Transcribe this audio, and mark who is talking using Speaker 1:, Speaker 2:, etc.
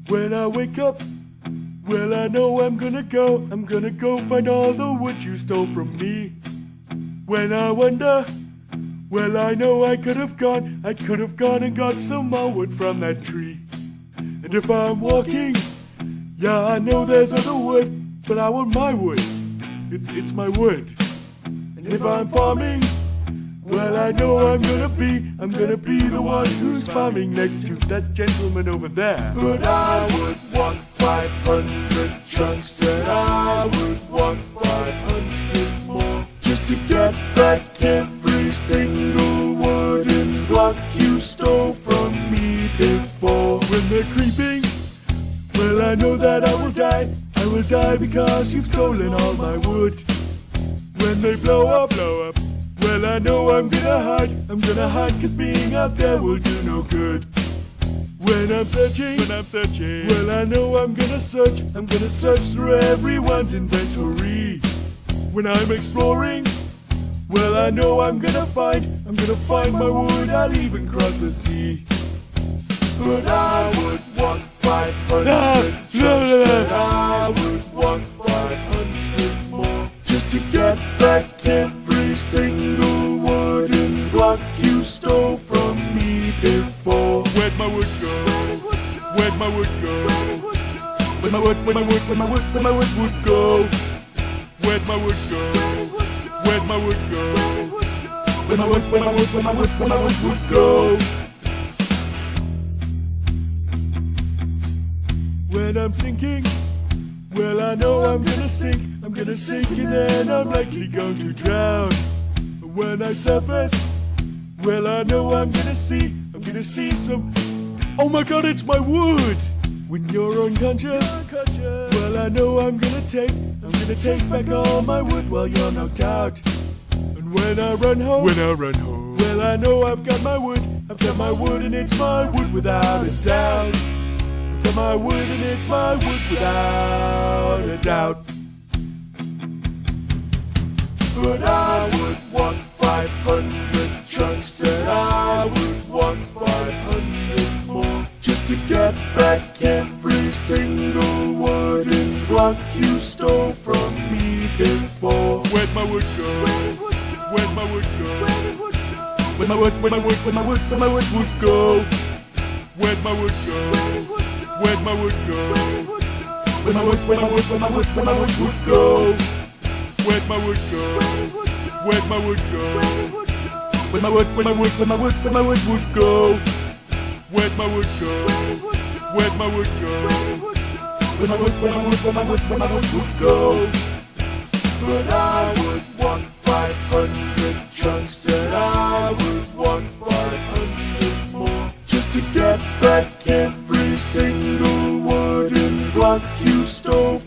Speaker 1: When I wake up, well, I know I'm gonna go find all the wood you stole from me. When I wonder, well, I know I could have gone and got some more wood from that tree. And if I'm walking, yeah, I know there's other wood, but I want my wood. It's my wood. And if I'm farming, well, I know I'm gonna be the one who's farming next to that gentleman over there. But I would want 500 chunks, and I would want 500 more, just to get back every single wooden block you stole from me before. When they're creeping, well, I know that I will die because you've stolen all my wood. When they blow up, well, I know I'm gonna hide, cause being out there will do no good. When I'm searching, well, I know I'm gonna search through everyone's inventory. When I'm exploring, well, I know I'm gonna find my wood, I'll even cross the sea. But I would want 500 chunks, and I would want 500 more, just to get back every single wooden block you stole from me before. Where'd my wood go? Where'd my wood go? Where'd my wood would go? Where'd my wood go? Where'd my wood go? Where'd my wood would go? When I'm sinking, well, I know I'm gonna sink, and then I'm likely going to drown. When I surface, well, I know I'm gonna see some, oh my god, it's my wood! When you're unconscious, well, I know I'm gonna take back all my wood while you're knocked out. And when I run home, well, I know I've got my wood, and it's my wood without a doubt. I've got my wood, and it's my wood without a doubt. But I would want 500 chunks, and I would want 500 more, just to get back every single wooden block you stole from me before. Where'd my wood go? Where'd my wood go? Where'd my wood would go? Where'd my wood go? Where'd my wood go? Where'd my wood would go? Where'd my wood go? Where'd my wood go? Where'd my wood would go? Where'd my wood go? Where'd my wood go? Where'd my wood would go? But I would want 500 chunks, and I would want 500 more, just to get back every single wooden block you stole